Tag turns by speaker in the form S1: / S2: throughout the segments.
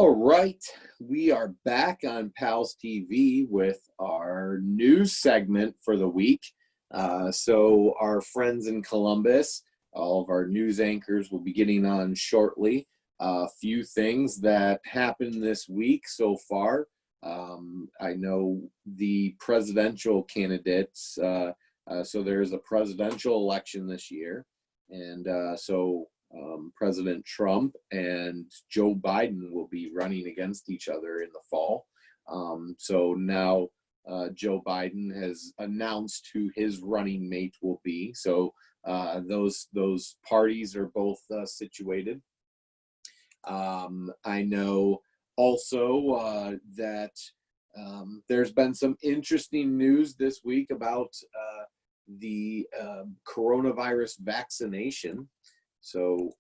S1: All right, we are back on PALS TV with our news segment for the week. So our friends in Columbus, all of our news anchors will be getting on shortly. A few things that happened this week so far. I know the presidential candidates, so there's a presidential election this year. And President Trump and Joe Biden will be running against each other in the fall. So now Joe Biden has announced who his running mate will be. So those parties are both situated. I know also that there's been some interesting news this week about the coronavirus vaccination. So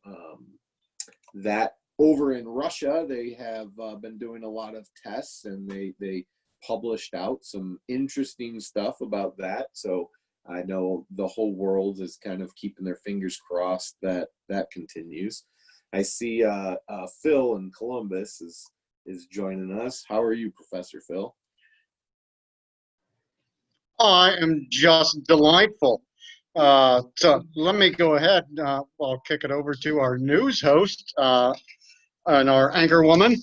S1: that over in Russia, they have been doing a lot of tests, and they published out some interesting stuff about that. So I know the whole world is kind of keeping their fingers crossed that that continues. I see Phil in Columbus is joining us. How are you, Professor Phil?
S2: I am just delightful. So let me go ahead. I'll kick it over to our news host and our anchor woman,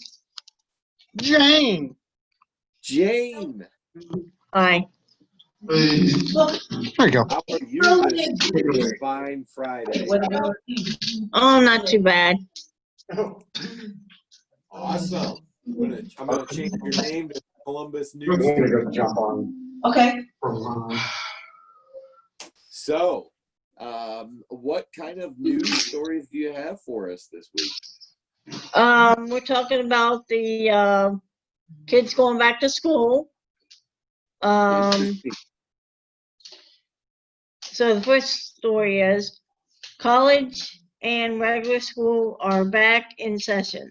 S2: Jane.
S3: Jane.
S4: Hi.
S2: There you go.
S1: How are you this fine Friday?
S4: Oh, not too bad.
S1: Awesome. I'm gonna change your name to Columbus News.
S2: I'm gonna go jump on.
S4: Okay.
S1: So, what kind of news stories do you have for us this week?
S4: We're talking about the kids going back to school. So the first story is college and regular school are back in session.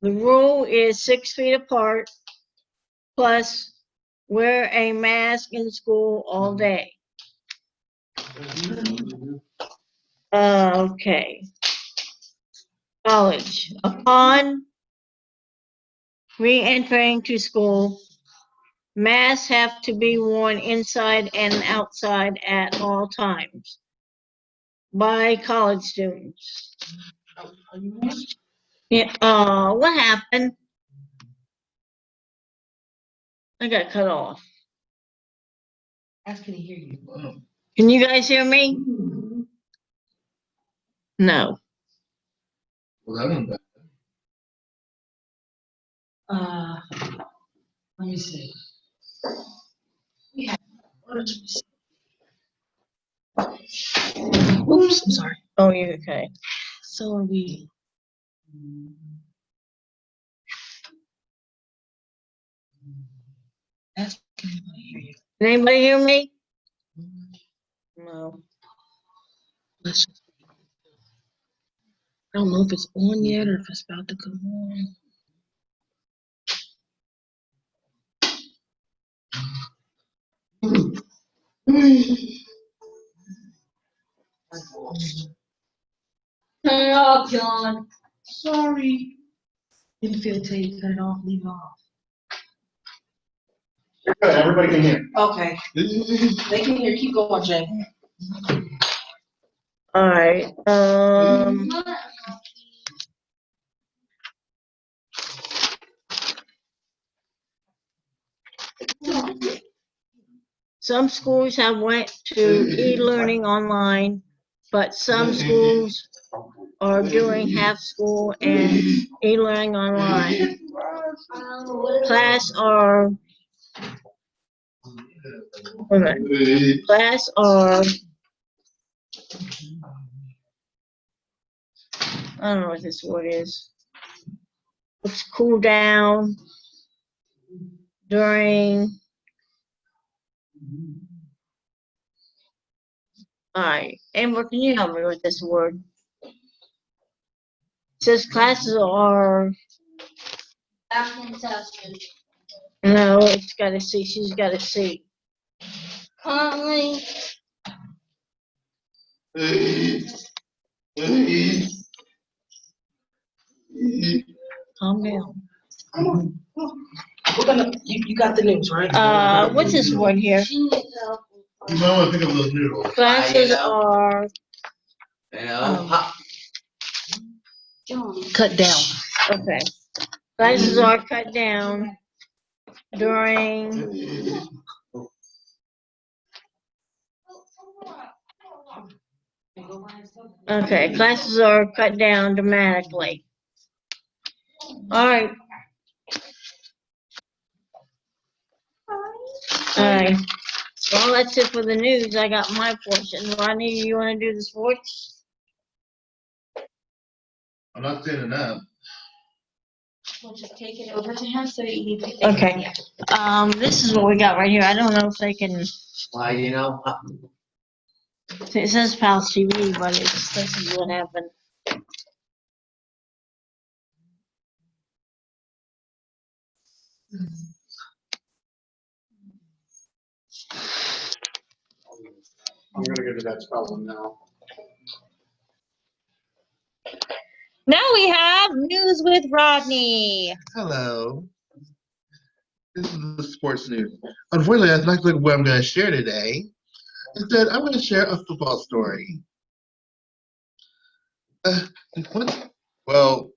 S4: The rule is 6 feet apart, plus wear a mask in school all day. Okay. College. Upon re-entering to school, masks have to be worn inside and outside at all times by college students. Yeah. What happened? I got cut off.
S5: I can hear you.
S4: Can you guys hear me? No.
S5: Well, that ain't bad. Let me see. Yeah.
S4: Oops, I'm sorry. Oh, you're okay.
S5: So are we. That's can anybody hear you?
S4: Can anybody hear me? No.
S5: Let's just, I don't know if it's on yet or if it's about to come on.
S4: Turn it off, John.
S5: Sorry. Didn't feel till you cut it off, leave it off.
S2: Good, everybody can hear.
S5: Okay. They can hear. Keep going, Jay.
S4: All right. Some schools have went to e-learning online, but some schools are doing half school and e-learning online. Class are I don't know what this word is. Let's cool down during. All right, Amber, can you help me with this word? It says classes are. No, it's got a C. She's got a C. Currently. calm down.
S5: We're gonna, you got the news, right?
S4: What's this one here?
S3: You might want to pick up those noodles.
S4: Classes are
S5: Cut down.
S4: okay. Classes are cut down during okay. Classes are cut down dramatically. All right. All right. Well, that's it for the news. I got my portion. Rodney, you want to do the sports?
S3: I'm not standing up.
S6: We'll just take it over to him so you can.
S4: Okay. This is what we got right here. I don't know if they can.
S7: Why, you know,
S4: It says PALS TV, but this is what happened.
S2: I'm gonna get to that spelling now.
S6: Now we have news with Rodney.
S3: Hello. This is the sports news. Unfortunately, that's not like what I'm going to share today. Instead, I'm going to share a football story. Well,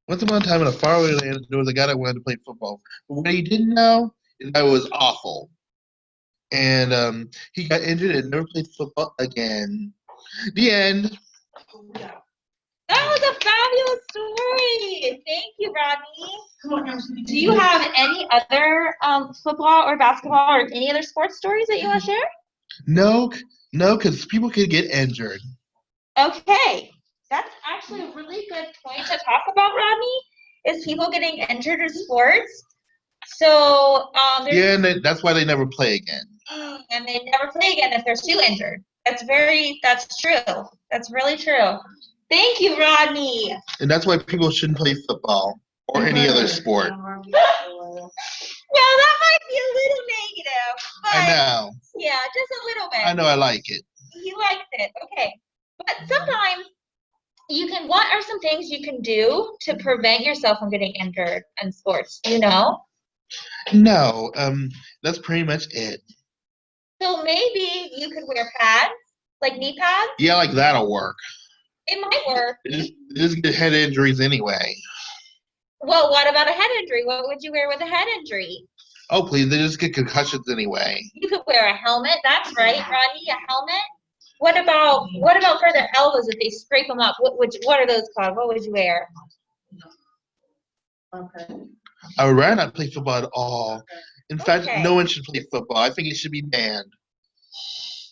S3: once upon a time in a faraway land, there was a guy that wanted to play football. But what he didn't know is that it was awful. And he got injured and never played football again. The end.
S6: That was a fabulous story. Thank you, Rodney.
S5: Come on, now.
S6: Do you have any other football or basketball or any other sports stories that you want to share?
S3: No, because people could get injured.
S6: Okay. That's actually a really good point to talk about, Rodney, is people getting injured in sports. So,
S3: Yeah, and that's why they never play again.
S6: and they never play again if they're too injured. That's true. That's really true. Thank you, Rodney.
S3: And that's why people shouldn't play football or any other sport.
S6: Well, that might be a little negative, but
S3: I know.
S6: yeah, just a little bit.
S3: I know I like it.
S6: He likes it. Okay. But sometimes what are some things you can do to prevent yourself from getting injured in sports? You know?
S3: No, that's pretty much it.
S6: So maybe you could wear pads, like knee pads.
S3: Yeah, like that'll work.
S6: It might work.
S3: They just get head injuries anyway.
S6: Well, what about a head injury? What would you wear with a head injury?
S3: Oh, please, they just get concussions anyway.
S6: You could wear a helmet. That's right, Rodney, a helmet. What about for their elbows if they scrape them up? What are those called? What would you wear?
S5: Okay.
S3: I would rather not play football at all. In fact,
S6: Okay.
S3: no one should play football. I think it should be banned.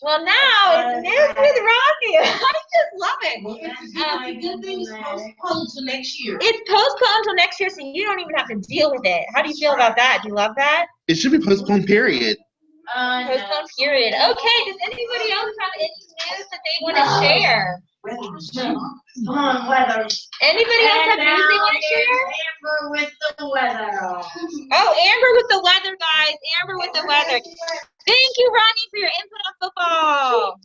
S6: Well, now it's news with Rodney. I just love it.
S5: The good thing is postponed to next year.
S6: It's postponed until next year, so you don't even have to deal with it. How do you feel about that? Do you love that?
S3: It should be postponed, period.
S6: Postponed period. Okay, does anybody else have any news that they want to share?
S4: Come on, weather.
S6: Anybody else have news they want to share?
S4: Amber with the weather.
S6: Oh, Amber with the weather, guys. Amber with the weather. Thank you, Ronnie, for your input on football.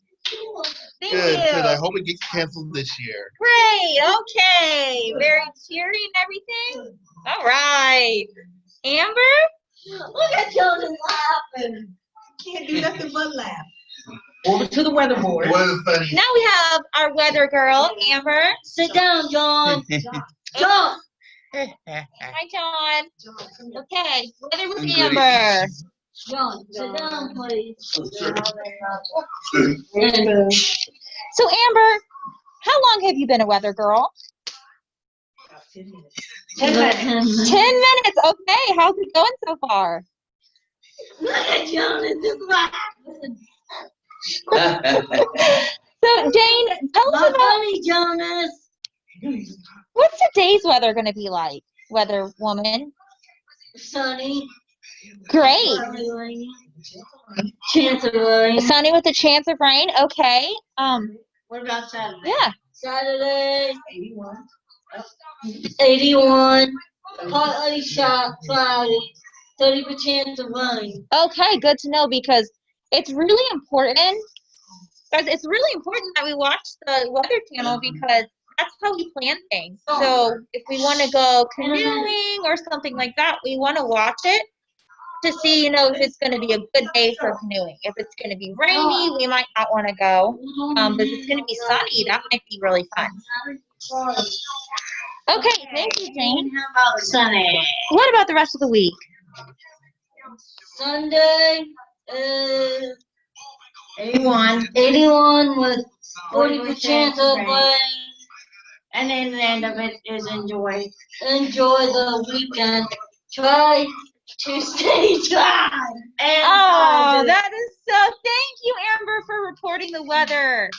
S6: Thank
S3: Good.
S6: you.
S3: I hope it gets canceled this year.
S6: Great. Okay. Very cheery and everything. All right. Amber?
S4: Look at children laughing.
S5: Can't do nothing but laugh. Over to the weather board.
S3: What is funny?
S6: Now we have our weather girl, Amber.
S4: Sit down, John. John.
S6: Hi, John. Okay. Weather with Amber.
S4: John, sit down, please.
S6: So, Amber, how long have you been a weather girl?
S4: 10 minutes.
S6: 10 minutes. Okay. How's it going so far?
S4: Look at John and just laughing.
S6: So, Jane, tell us
S4: Not
S6: about
S4: funny, Jonas.
S6: what's today's weather going to be like, weather woman?
S4: Sunny.
S6: Great.
S4: Chance of rain.
S6: Sunny with a chance of rain. Okay.
S4: What about Saturday?
S6: Yeah.
S4: Saturday. 81. Partly shot. Cloudy. 30% chance of rain.
S6: Okay. Good to know because it's really important. Guys, it's really important that we watch the Weather Channel because that's how we plan things. So if we want to go canoeing or something like that, we want to watch it to see, if it's going to be a good day for canoeing. If it's going to be rainy, we might not want to go. But if it's going to be sunny, that might be really fun. Okay, thank you, Jane.
S4: How about Sunday?
S6: What about the rest of the week?
S4: Sunday is 81 with 40% chance of rain. And then the end of it is enjoy the weekend. Try to stay dry. And
S6: That is so. Thank you, Amber, for reporting the weather.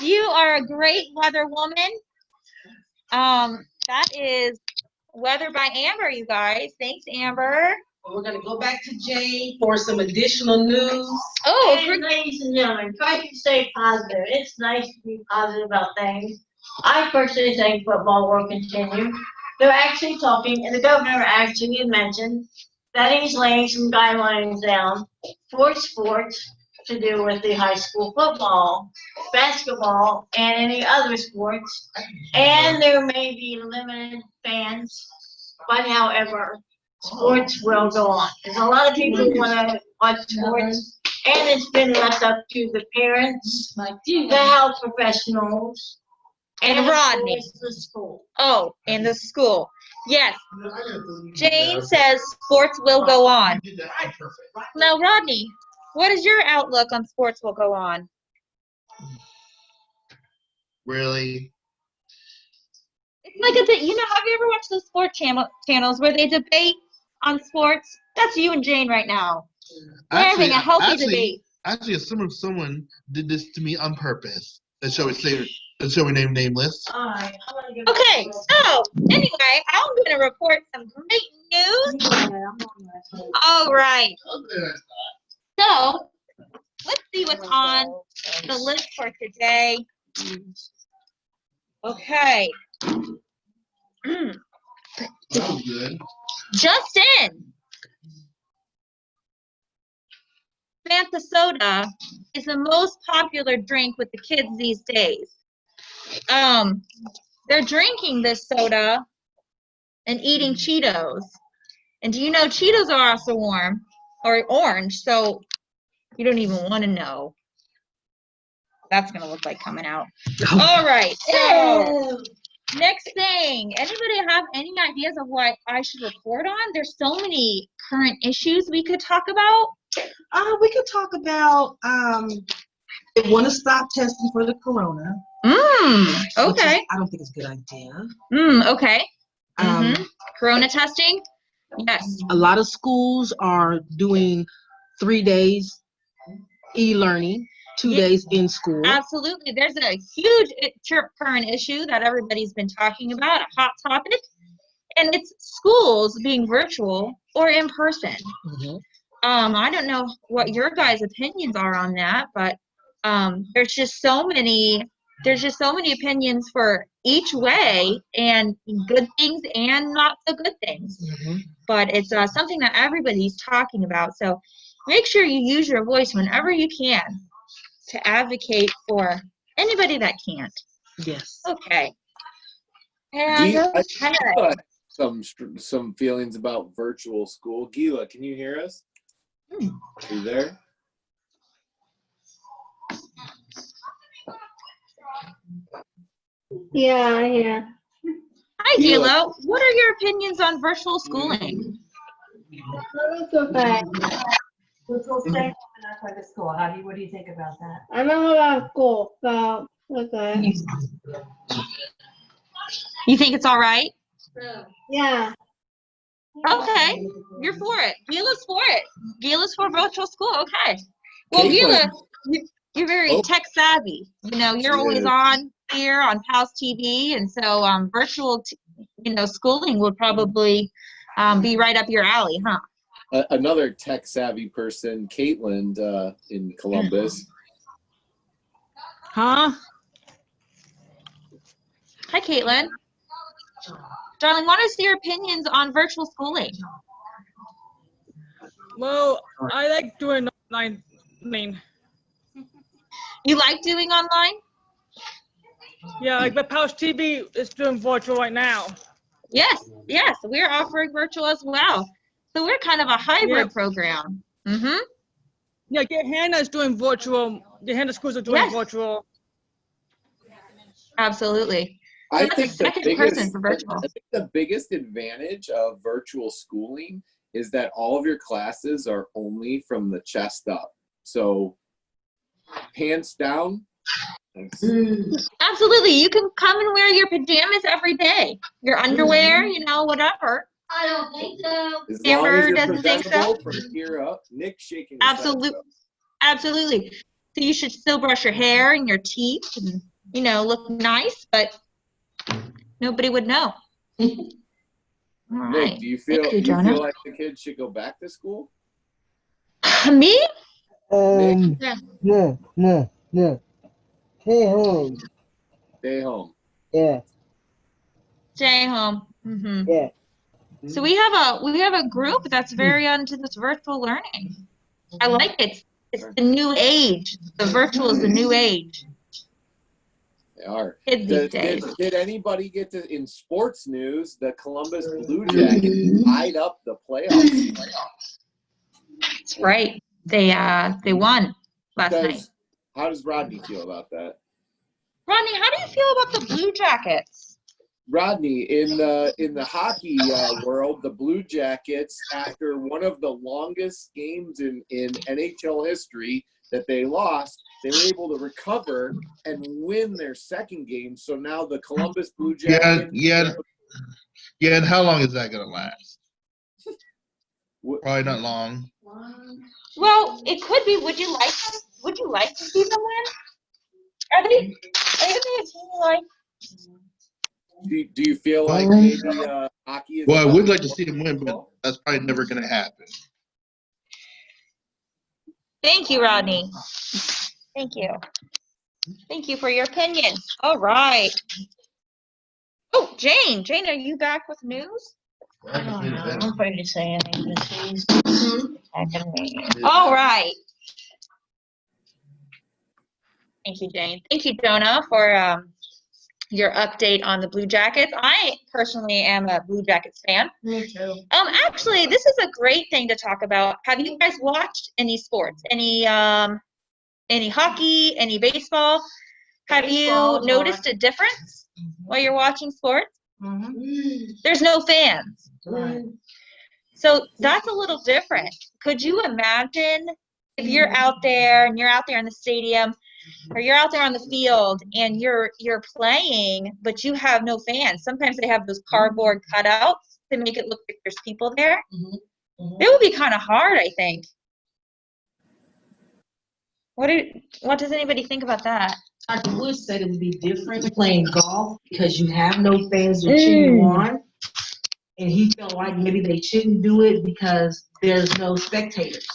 S6: You are a great weather woman. That is weather by Amber, you guys. Thanks, Amber.
S5: We're gonna go back to Jane for some additional news.
S6: Oh,
S4: And ladies and gentlemen, try to stay positive. It's nice to be positive about things. I personally think football will continue. They're actually talking, and the governor actually mentioned that he's laying some guidelines down for sports to do with the high school football, basketball, and any other sports. And there may be limited fans, but however, sports will go on. There's a lot of people who want to watch sports, and it's been left up to the parents, the health professionals,
S6: And
S4: of
S6: Rodney.
S4: course, the school.
S6: Oh, and the school. Yes. Jane says sports will go on. Now, Rodney, what is your outlook on sports will go on?
S3: Really?
S6: It's like have you ever watched those sport channels where they debate on sports? That's you and Jane right now. We're having a healthy debate.
S3: Actually, someone did this to me on purpose. That shall we name nameless.
S4: All right.
S6: Okay, so anyway, I'm going to report some great news. All right. So let's see what's on the list for today. Okay.
S3: That was good.
S6: Just in. Fanta soda is the most popular drink with the kids these days. They're drinking this soda and eating Cheetos. And do you know Cheetos are also orange, so you don't even want to know. That's going to look like coming out. All right, so next thing. Anybody have any ideas of what I should report on? There's so many current issues we could talk about.
S5: We could talk about they want to stop testing for the corona.
S6: Okay.
S5: I don't think it's a good idea.
S6: Okay. Corona testing? Yes.
S5: A lot of schools are doing 3 days e-learning, 2 days in school.
S6: Absolutely. There's a huge current issue that everybody's been talking about, a hot topic, and it's schools being virtual or in person. I don't know what your guys' opinions are on that, but there's just so many opinions for each way, and good things and not so good things. But it's something that everybody's talking about. So make sure you use your voice whenever you can to advocate for anybody that can't.
S5: Yes.
S6: Okay. And
S1: I have some feelings about virtual school. Gila, can you hear us? Are you there?
S4: Yeah.
S6: Hi, Gila. What are your opinions on virtual schooling?
S4: It's okay.
S7: Virtual schooling and not going to school. What do you think about that?
S4: I know about school, so okay.
S6: You think it's all right?
S4: Yeah.
S6: Okay. You're for it. Gila's for it. Gila's for virtual school. Okay. Well,
S1: Caitlin.
S6: Gila, you're very tech savvy. You're always on here on PALS TV, and so virtual, schooling would probably be right up your alley, huh?
S1: Another tech savvy person, Caitlin, in Columbus.
S6: Huh? Hi, Caitlin. Darling, want to see your opinions on virtual schooling?
S8: Well, I like doing online.
S6: You like doing online?
S8: Yeah, like the PALS TV is doing virtual right now.
S6: Yes, yes, we're offering virtual as well. So we're kind of a hybrid
S8: Yep.
S6: program. Mm-hmm.
S8: Yeah, get Hannah is doing virtual. The Hannah schools are doing
S6: Yes.
S8: virtual.
S6: Absolutely. So
S1: I
S6: that's a
S1: think the
S6: second person for
S1: biggest,
S6: virtual.
S1: I think the biggest advantage of virtual schooling is that all of your classes are only from the chest up. So pants down.
S6: Absolutely. You can come and wear your pajamas every day. Your underwear, whatever.
S7: I don't think so.
S1: As long as
S6: Amber
S1: you're
S6: doesn't think so.
S1: presentable from here up. Nick shaking his
S6: Absolutely.
S1: head.
S6: Absolutely. So you should still brush your hair and your teeth and, look nice, but nobody would know. All right.
S1: Nick, do you feel
S6: Thank you, Jonah.
S1: like the kids should go back to school?
S6: Me?
S1: Nick,
S6: Yeah.
S9: No. Stay home.
S1: stay home.
S9: Yeah,
S6: Stay home. Mm-hmm.
S9: yeah.
S6: So we have a group that's very onto this virtual learning. I like it. It's the new age. The virtual is the new age.
S1: They are.
S6: Kids these days.
S1: Did anybody get to, in sports news, the Columbus Blue Jackets tied up the playoffs?
S6: That's right. They won last night.
S1: How does Rodney feel about that?
S6: Rodney, how do you feel about the Blue Jackets?
S1: Rodney, in the hockey world, the Blue Jackets, after one of the longest games in NHL history that they lost, they were able to recover and win their second game. So now the Columbus Blue Jackets.
S3: Yeah, and how long is that going to last? Probably not long.
S6: Well, it could be. Would you like to see them win? Are they a team like?
S1: Do you feel like maybe hockey is?
S3: Well, I would like to see them win, but that's probably never going to happen.
S6: Thank you, Rodney. Thank you. Thank you for your opinion. All right. Oh, Jane, are you back with news?
S4: I don't know. I'm afraid to say anything because he's attacking me.
S6: All right. Thank you, Jane. Thank you, Jonah, for your update on the Blue Jackets. I personally am a Blue Jackets fan.
S4: Me too.
S6: Actually, this is a great thing to talk about. Have you guys watched any sports? Any hockey? Any baseball? Have you noticed a difference while you're watching sports?
S4: Mm-hmm.
S6: There's no fans.
S4: Right.
S6: So that's a little different. Could you imagine if you're out there and you're out there in the stadium or you're out there on the field and you're playing, but you have no fans? Sometimes they have those cardboard cutouts to make it look like there's people there.
S4: Mm-hmm.
S6: It would be kind of hard, I think. What does anybody think about that?
S5: Dr. Wood said it would be different playing golf because you have no fans to cheer you on. And he felt like maybe they shouldn't do it because there's no spectators.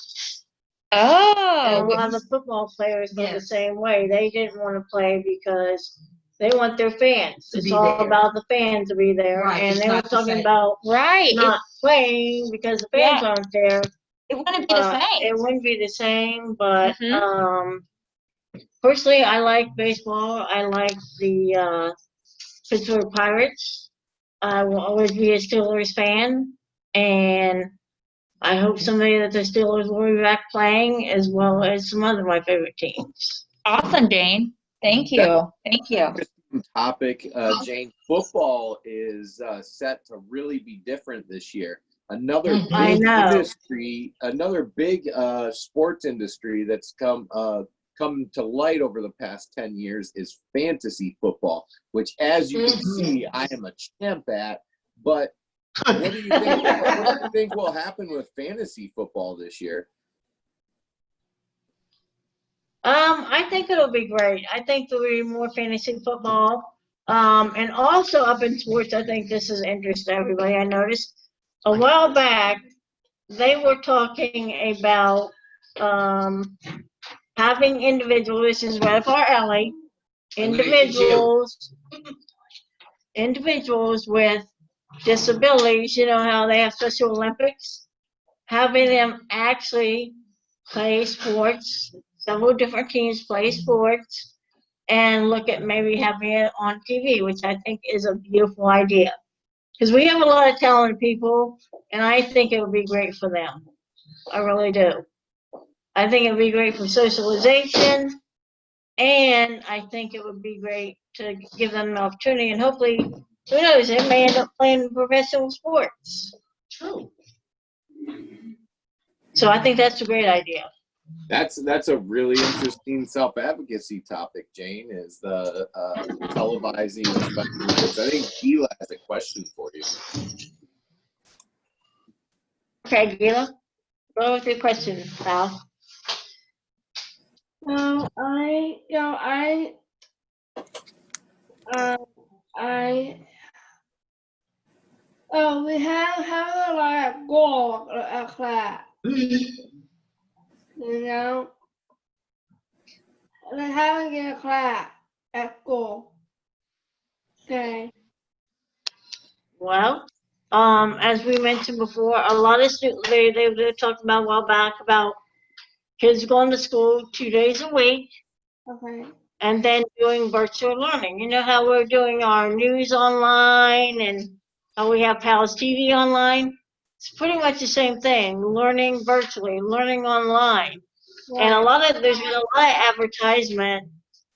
S6: Oh,
S4: And a lot of the football players go the same way. They didn't want to play because they want their fans. It's all about the fans to be there.
S5: Right,
S4: And
S5: it's
S4: they were
S5: not the
S4: talking
S5: same.
S4: about
S6: right.
S4: not playing because the fans aren't there.
S6: It wouldn't be the same.
S4: It wouldn't be the same, but
S6: Mhm.
S4: personally, I like baseball. I like the Pittsburgh Pirates. I will always be a Steelers fan, and I hope someday that the Steelers will be back playing, as well as some other of my favorite teams.
S6: Awesome, Jane. Thank you. Thank you.
S1: Topic, Jane. Football is set to really be different this year. Another
S4: I
S1: big
S4: know.
S1: industry, another big sports industry that's come to light over the past 10 years is fantasy football, which, as you can see, I am a champ at. But what do you think? What do you think will happen with fantasy football this year?
S4: I think it'll be great. I think there'll be more fantasy football. And also up in sports, I think this is interesting, everybody. I noticed a while back, they were talking about having individuals, this is right up our alley, individuals with disabilities, you know how they have Special Olympics, having them actually play sports, several different teams play sports, and look at maybe having it on TV, which I think is a beautiful idea. Because we have a lot of talented people, and I think it would be great for them. I really do. I think it would be great for socialization, and I think it would be great to give them an opportunity, and hopefully, who knows, they may end up playing professional sports.
S5: True.
S4: So I think that's a great idea.
S1: That's a really interesting self-advocacy topic, Jane, is the televising of special events. I think Gila has a question for you.
S4: Okay, Gila, go with your question, pal.
S10: We have a lot of goals at class, you know. We have a class at school. Okay.
S4: Well, as we mentioned before, a lot of students, they talked about a while back about kids going to school 2 days a week
S10: Okay.
S4: and then doing virtual learning. You know how we're doing our news online and how we have PALS TV online? It's pretty much the same thing, learning virtually, learning online. And there's been a lot of advertisement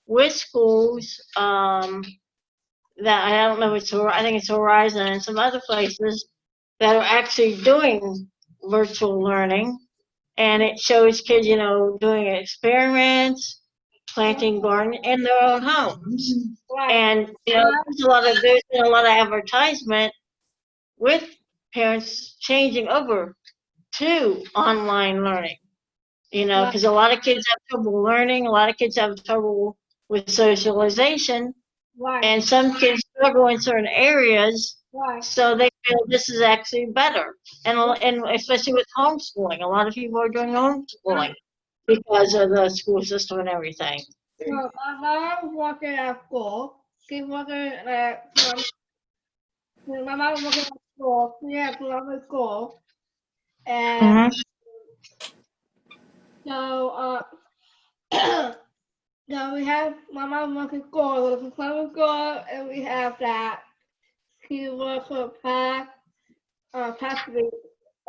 S4: with schools, that I don't know, I think it's Horizon and some other places that are actually doing virtual learning. And it shows kids, you know, doing experiments, planting garden in their own homes. And, you know, there's been a lot of advertisement with parents changing over to online learning. You know, because a lot of kids have trouble learning, a lot of kids have trouble with socialization, and some kids struggle in certain areas, so they feel this is actually better. And especially with homeschooling, a lot of people are doing homeschooling because of the school system and everything.
S10: So my mom was working at school. She working at my mom was working at school. She had Columbus School. And so so we have my mom working at school, with Columbus School, and we have that. She works for past week,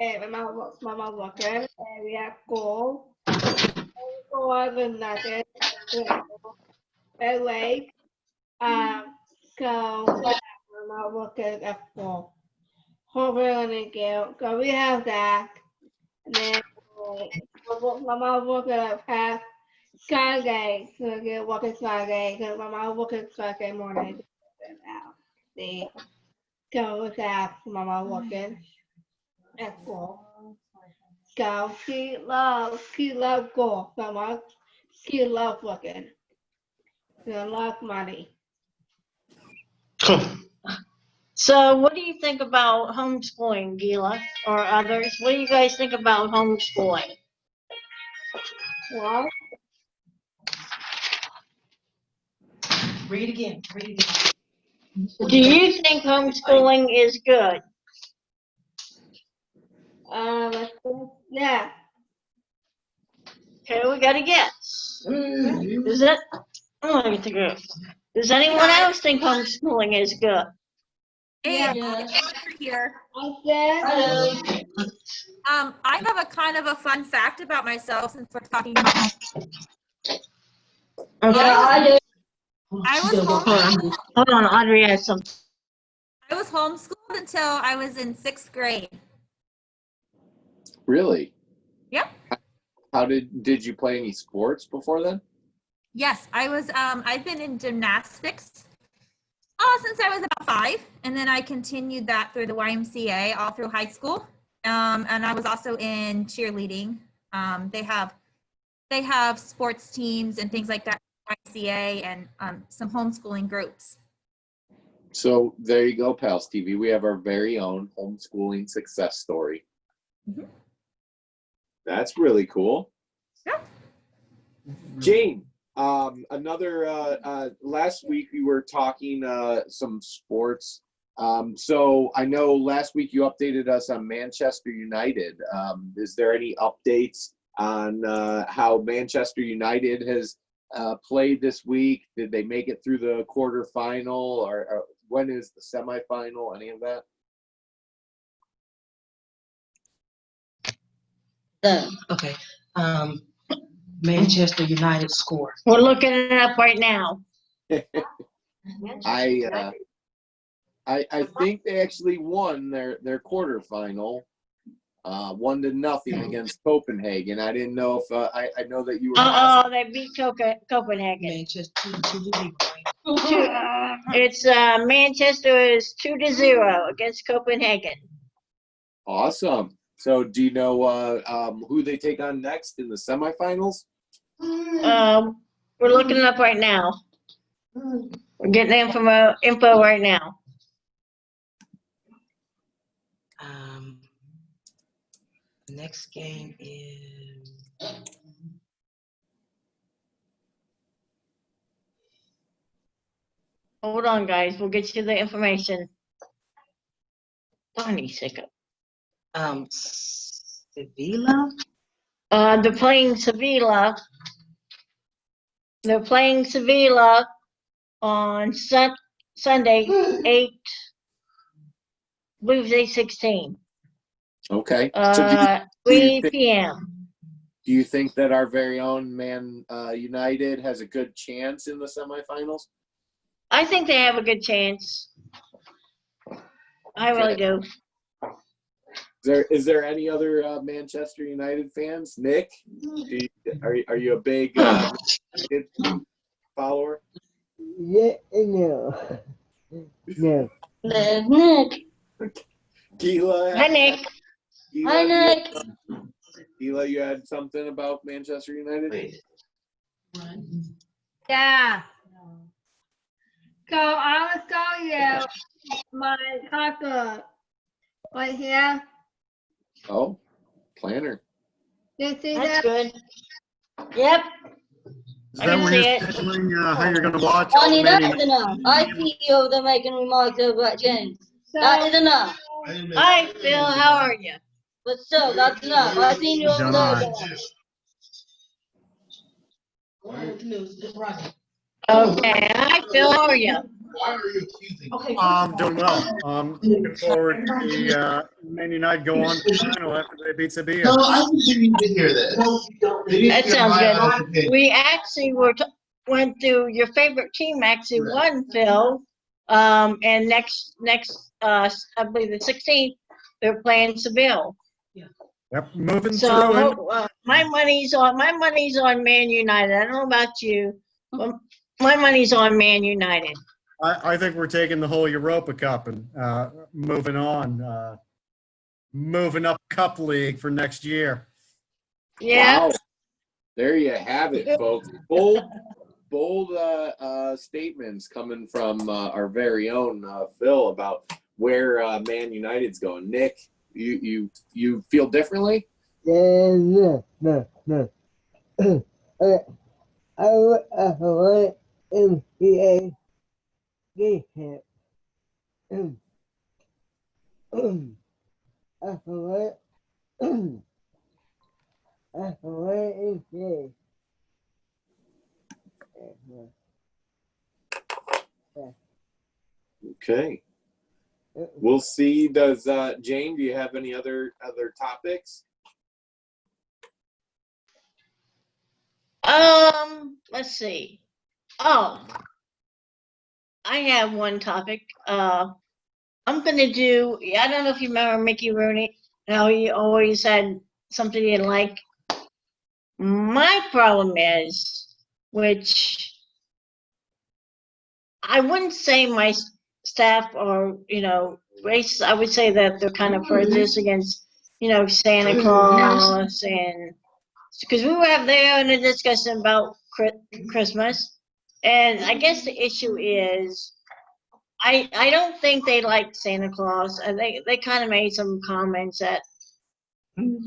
S10: and my mom working, and we have school. School was nothing. Anyway, so my mom working at school. Hopefully, so we have that, and then my mom working at past Saturday, so get working Saturday, because my mom working Saturday morning. See, so with that, my mom working at school. So she loves school so much. She loves working. She loves money.
S4: So what do you think about homeschooling, Gila, or others? What do you guys think about homeschooling?
S10: Well,
S5: Read again.
S4: Do you think homeschooling is good?
S10: yeah.
S4: Okay, we got a guess. Is it? Oh, I get to go. Does anyone else think homeschooling is good?
S6: Hey,
S10: Yeah.
S6: here.
S10: I
S6: I have a kind of a fun fact about myself since we're talking about.
S4: Okay.
S6: I was homeschooled.
S4: Hold on, Audrey has something.
S6: I was homeschooled until I was in 6th grade.
S1: Really?
S6: Yep.
S1: How did you play any sports before then?
S6: Yes, I was. I've been in gymnastics since I was about 5, and then I continued that through the YMCA all through high school. And I was also in cheerleading. They have sports teams and things like that, YMCA, and some homeschooling groups.
S1: So there you go, PALS TV. We have our very own homeschooling success story.
S6: Mm-hmm.
S1: That's really cool.
S6: Yeah.
S1: Jane, last week we were talking some sports. So I know last week you updated us on Manchester United. Is there any updates on how Manchester United has played this week? Did they make it through the quarterfinal, or when is the semifinal? Any of that?
S5: Okay. Manchester United score.
S4: We're looking it up right now.
S1: I think they actually won their quarterfinal, 1-0 against Copenhagen. I didn't know if I know that you were.
S4: Oh, they beat Copenhagen.
S5: Manchester 2-0.
S4: It's Manchester is 2-0 against Copenhagen.
S1: Awesome. So, do you know who they take on next in the semifinals?
S4: We're looking it up right now. We're getting the info right now.
S5: Next game is
S4: Hold on, guys. We'll get you the information. Darn you, sicko.
S5: Sevilla.
S4: They're playing Sevilla. They're playing Sevilla on Sunday, 8/16.
S1: Okay.
S4: So 3 p.m.
S1: Do you think that our very own Man United has a good chance in the semifinals?
S4: I think they have a good chance. I really do.
S1: Is there any other Manchester United fans? Nick, are you a big United follower?
S9: Yeah, no. No.
S6: Nick.
S1: Keela.
S4: Hi, Nick.
S6: Hi, Nick.
S1: Keela, you had something about Manchester United?
S10: Yeah. So I will show you my copper right here.
S1: Oh, planner.
S10: You see
S4: That's
S10: that?
S4: good. Yep.
S2: Is
S4: I
S2: that
S4: can
S2: where
S4: see
S2: you're
S4: it.
S2: scheduling how you're going to watch?
S6: Only
S2: Man
S6: that's enough. I see you they're making remarks about James. That is enough.
S4: Hi, Phil. How are you?
S6: But still, that's enough. I seen you over
S2: Don't
S6: there.
S2: I?
S4: Okay. Hi, Phil. How are you?
S3: Why are you accusing me?
S2: Doing well. Looking forward to the Man United go on to the final after they beat Sevilla.
S3: No, I think you need to hear this.
S4: That sounds good. We actually went through your favorite team actually won, Phil. And next I believe the 16th they're playing Seville.
S2: Yep, moving through.
S4: So my money's on Man United. I don't know about you, but my money's on Man United.
S2: I think we're taking the whole Europa Cup and moving on, moving up Cup League for next year.
S4: Yeah.
S1: Wow. There you have it, folks. Bold statements coming from our very own Phil about where Man United's going. Nick, you feel differently?
S9: No. I want MPA game. I want MPA.
S1: Okay. We'll see. Does Jane, do you have any other topics?
S4: Let's see. Oh, I have one topic. I'm gonna do. I don't know if you remember Mickey Rooney. How he always had something he didn't like. My problem is, which I wouldn't say my staff are, racist. I would say that they're kind of prejudiced against, Santa Claus, and because we were there in a discussion about Christmas, and I guess the issue is, I don't think they like Santa Claus, and they kind of made some comments that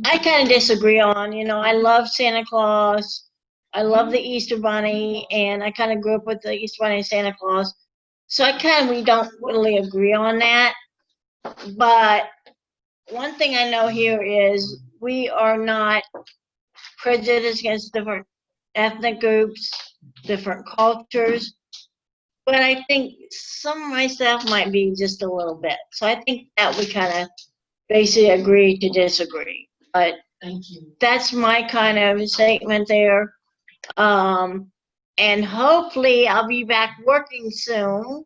S4: I kind of disagree on. I love Santa Claus. I love the Easter Bunny, and I kind of grew up with the Easter Bunny and Santa Claus. So we don't really agree on that. But one thing I know here is we are not prejudiced against different ethnic groups, different cultures. But I think some of my staff might be just a little bit. So I think that we kind of basically agree to disagree. But
S5: Thank you.
S4: that's my kind of statement there. And hopefully I'll be back working soon.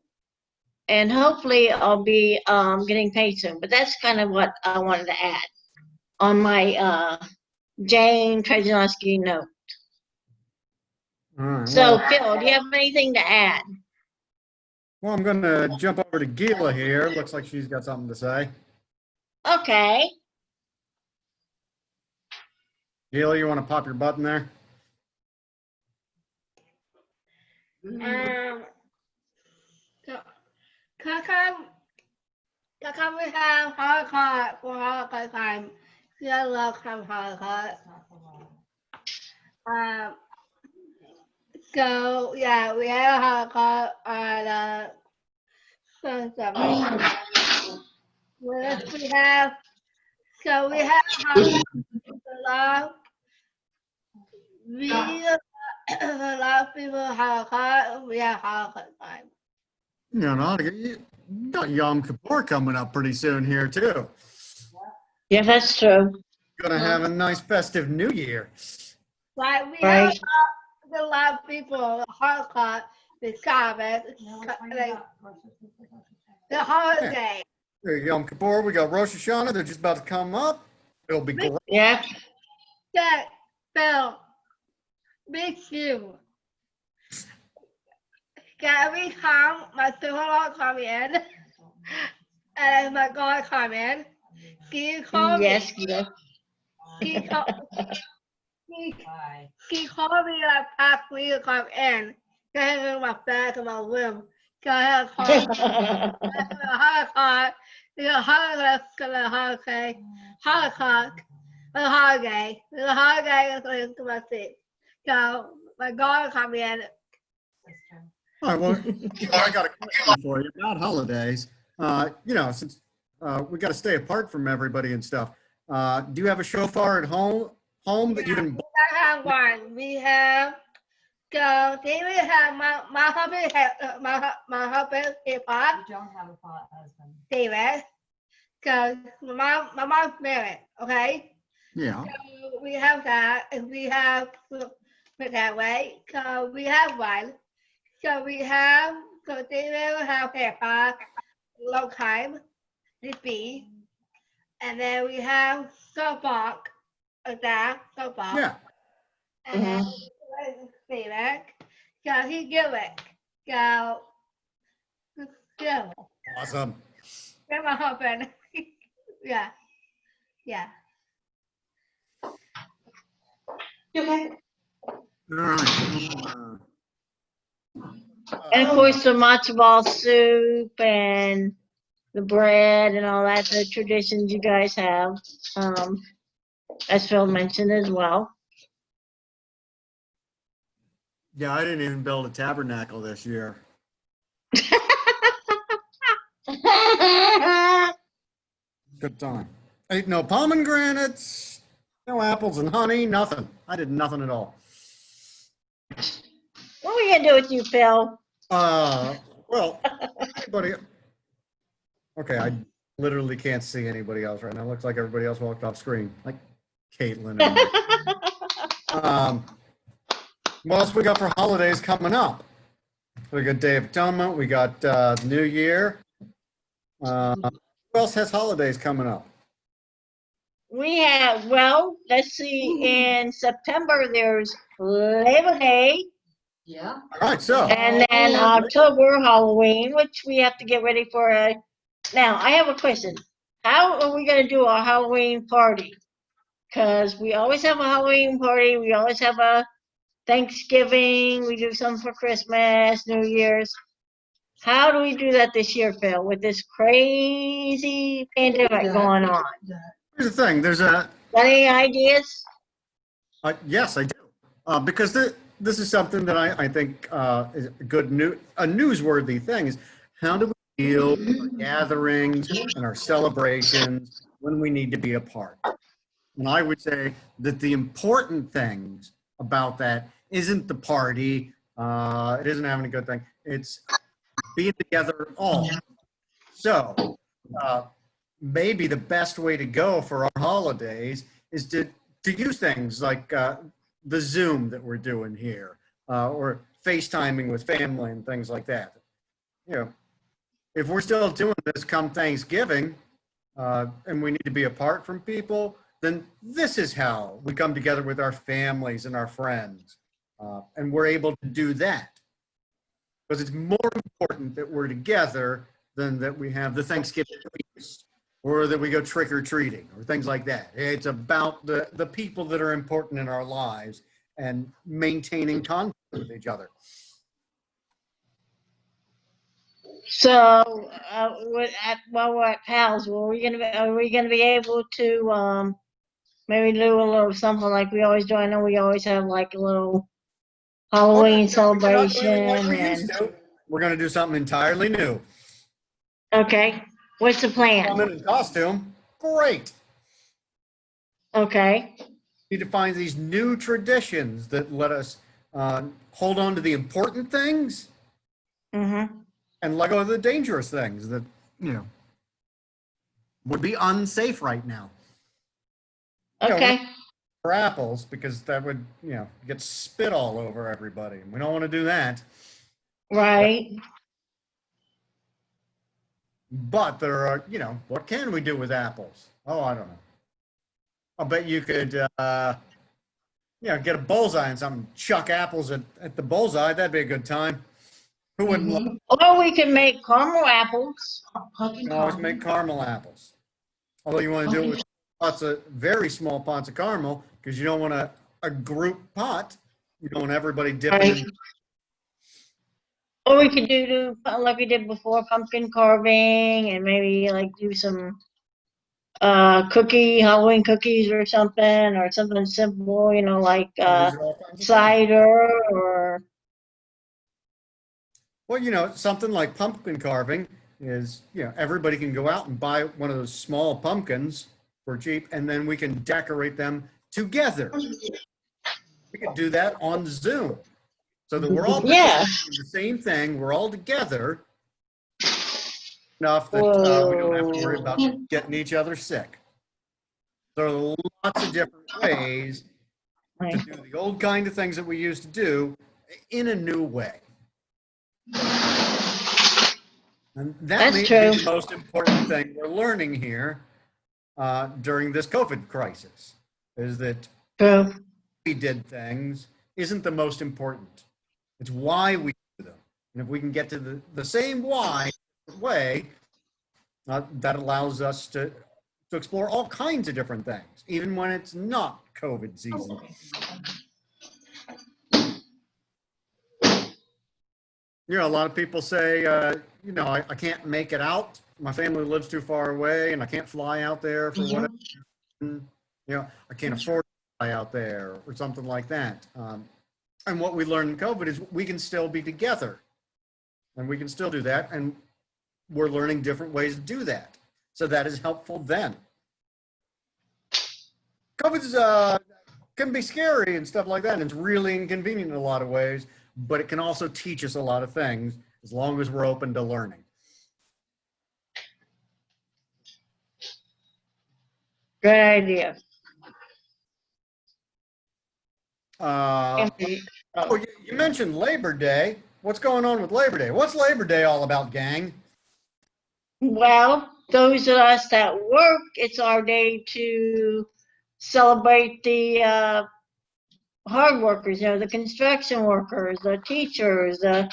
S4: And hopefully I'll be getting paid soon. But that's kind of what I wanted to add on my Jane Trajanowski note.
S11: All right.
S4: So
S11: Well,
S4: Phil, do you have anything to add?
S11: well, I'm going to jump over to Gila here. Looks like she's got something to say.
S4: Okay.
S11: Gila, you want to pop your button there?
S10: Come we have hard card for hard card time. Yeah, love come hard card. So yeah, we have a hard card on we have so we have love. We a lot of people have card. We have hard card time.
S11: You know, you got Yom Kippur coming up pretty soon here, too.
S4: Yeah, that's true.
S11: Going to have a nice festive New Year.
S10: Like we
S4: Right.
S10: have a lot of people hard card the Sabbath, like, the holiday.
S11: Yom Kippur, we got Rosh Hashanah. They're just about to come up. It'll be great.
S4: Yeah.
S10: That Bill, me too. Every time my sister-in-law come in, and my God come in, he called me.
S4: Yes, yes.
S10: He called me like past me to come in. Get in my bag in my room. Get a call. Holocaust. The Holocaust. The holiday. Holocaust. The holiday. The holiday is going to my seat. So my God come in.
S11: All right, well, I got a question for you about holidays. You know, since we got to stay apart from everybody and stuff, do you have a shofar at home that you can?
S10: We have one. We have. So then we have my husband. My husband is pot.
S7: You don't have a husband.
S10: David. So my mom's married. Okay.
S11: Yeah.
S10: So we have that, and we have put that way. So we have one. So we have, so they will have paper, long time, this be. And then we have soapbox, that soapbox.
S11: Yeah.
S10: And then see that. So he give it. So, give it.
S11: Awesome.
S10: That's my husband. Yeah. Yeah.
S5: Okay.
S11: All right.
S4: And of course, the matzo ball soup and the bread and all that, the traditions you guys have, as Phil mentioned as well.
S11: Yeah, I didn't even build a tabernacle this year. Good time. Ate no pomegranates, no apples and honey, nothing. I did nothing at all.
S4: What are we gonna do with you, Phil?
S11: Well, anybody. Okay, I literally can't see anybody else right now. Looks like everybody else walked off screen, like Caitlin. And what else we got for holidays coming up? We got Day of Atonement. We got New Year. Who else has holidays coming up?
S4: We have, well, let's see, in September, there's Labor Day.
S5: Yeah.
S11: All right, so
S4: And then October, Halloween, which we have to get ready for. Now, I have a question. How are we going to do our Halloween party? Because we always have a Halloween party. We always have a Thanksgiving. We do some for Christmas, New Year's. How do we do that this year, Phil, with this crazy pandemic going on?
S11: here's the thing. There's a
S4: Got any ideas?
S11: yes, I do, because this is something that I think is a newsworthy thing. Is how do we deal with our gatherings and our celebrations when we need to be apart? And I would say that the important things about that isn't the party. It isn't having a good thing. It's being together all. So maybe the best way to go for our holidays is to use things like the Zoom that we're doing here, or FaceTiming with family and things like that. You know, if we're still doing this come Thanksgiving, and we need to be apart from people, then this is how we come together with our families and our friends. And we're able to do that. Because it's more important that we're together than that we have the Thanksgiving feast, or that we go trick-or-treating, or things like that. It's about the people that are important in our lives and maintaining contact with each other.
S4: So, while we're at PALS, are we gonna be able to maybe do a little something like we always do? I know we always have like a little Halloween celebration.
S11: We're going to do something entirely new.
S4: Okay, what's the plan?
S11: Come in costume, great.
S4: Okay.
S11: We need to find these new traditions that let us hold on to the important things, and let go of the dangerous things that, you know, would be unsafe right now.
S4: Okay.
S11: You know, for apples, because that would, you know, get spit all over everybody. We don't want to do that.
S4: Right.
S11: But there are, you know, what can we do with apples? Oh, I don't know. I'll bet you could, you know, get a bullseye and something, chuck apples at the bullseye. That'd be a good time. Who wouldn't love it?
S4: Or we can make caramel apples.
S11: You can always make caramel apples. Although you want to do it with pots of, very small pots of caramel, because you don't want a group pot. You don't want everybody dipping in.
S4: Or we could do like we did before, pumpkin carving, and maybe like do some Halloween cookies or something simple, you know, like cider or.
S11: Well, you know, something like pumpkin carving is, you know, everybody can go out and buy one of those small pumpkins for cheap, and then we can decorate them together. We could do that on Zoom, so that we're all doing the same thing. We're all together enough that we don't have to worry about getting each other sick. There are lots of different ways to do the old kind of things that we used to do in a new way. And that may be the most important thing we're learning here during this COVID crisis, is that we did things isn't the most important. It's why we do them. And if we can get to the same way, that allows us to explore all kinds of different things, even when it's not COVID season. You know, a lot of people say, you know, I can't make it out. My family lives too far away, and I can't fly out there for whatever. You know, I can't afford to fly out there or something like that. And what we learned in COVID is we can still be together, and we can still do that. And we're learning different ways to do that. So that is helpful then. COVID can be scary and stuff like that, and it's really inconvenient in a lot of ways, but it can also teach us a lot of things as long as we're open to learning.
S4: Good idea.
S11: You mentioned Labor Day. What's going on with Labor Day? What's Labor Day all about, gang?
S4: Well, those of us that work, it's our day to celebrate the hard workers, you know, the construction workers, the teachers, the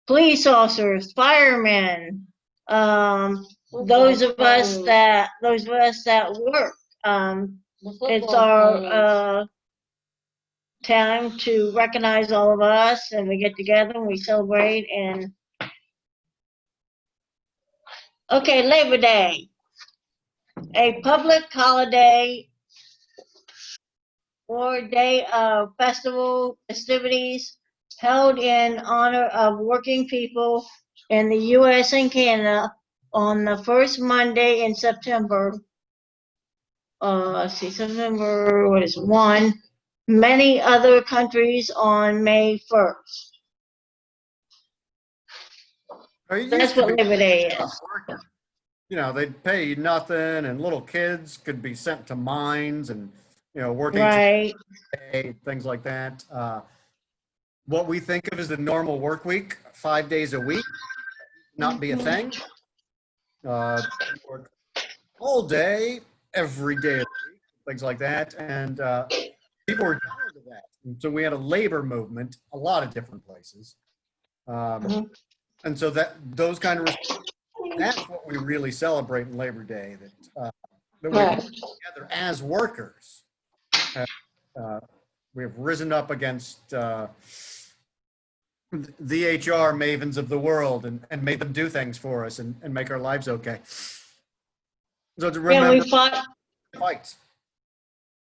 S4: police officers, firemen, those of us that work. It's our time to recognize all of us, and we get together and we celebrate. And okay, Labor Day, a public holiday or day of festivities held in honor of working people in the U.S. and Canada on the first Monday in September. September, 1, many other countries on May 1st.
S11: It
S4: That's
S11: used to
S4: what
S11: be
S4: Labor Day
S11: tough
S4: is.
S11: working. You know, they'd pay you nothing, and little kids could be sent to mines and, work 18
S4: Right.
S11: a day, things like that. What we think of as the normal work week, 5 days a week, not be a thing. Work all day, every day of the week, things like that. And people were tired of that. And so we had a labor movement, a lot of different places. And so those kind of, that's what we really celebrate in Labor Day, that we've
S4: Right.
S11: come together as workers. We've risen up against the HR mavens of the world and made them do things for us and make our lives okay. So to
S4: Yeah, we
S11: remember
S4: fought,
S11: fights.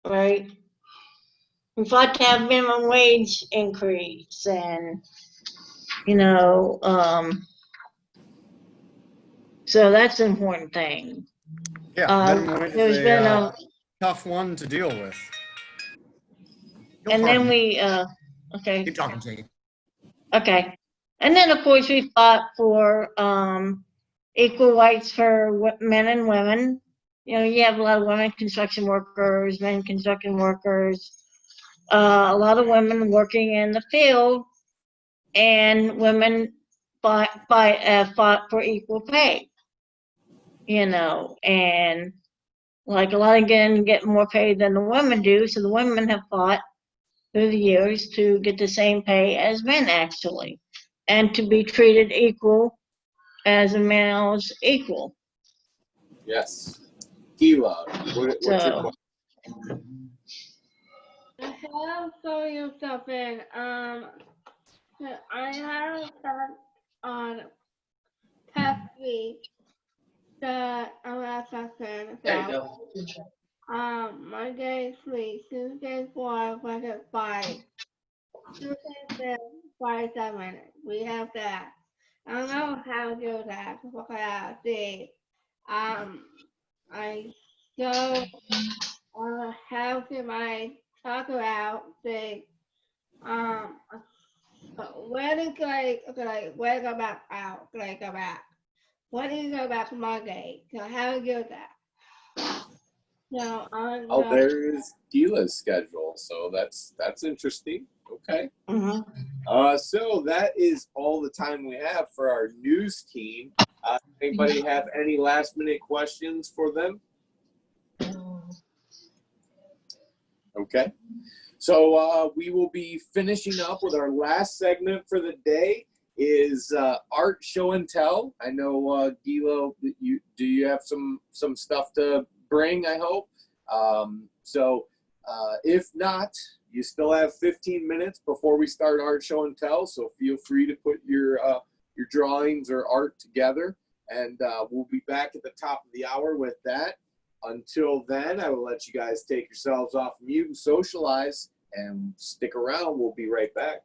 S4: right? We fought to have minimum wage increase and, so that's an important thing.
S11: Yeah, minimum wage
S4: There's
S11: is
S4: been
S11: a tough one to deal with.
S4: and then we, okay.
S11: Keep talking, Janey.
S4: Okay. And then, of course, we fought for equal rights for men and women. You have a lot of women construction workers, men construction workers, a lot of women working in the field, and women fought for equal pay. And like a lot of men get more pay than the women do, so the women have fought through the years to get the same pay as men actually, and to be treated equal as a male's equal.
S1: Yes. Gila, what's your
S4: So,
S1: question?
S10: I have show you something. I have that on past week that I'm not talking about. Monday 3, Tuesday 4, Wednesday 5. Tuesday 6, Friday 7. We have that. I don't know how to do that. What can I see? I go how can I talk about the where to where to go back out? Can I go back? When do you go back Monday? So how to do that? So
S1: Oh, there is Gila's schedule, so that's interesting. Okay. So that is all the time we have for our news team. Anybody have any last minute questions for them? Okay. So we will be finishing up with our last segment for the day is art show and tell. I know Gila, you have some stuff to bring, I hope. If not, you still have 15 minutes before we start art show and tell. So feel free to put your drawings or art together, and we'll be back at the top of the hour with that. Until then, I will let you guys take yourselves off mute and socialize, and stick around. We'll be right back.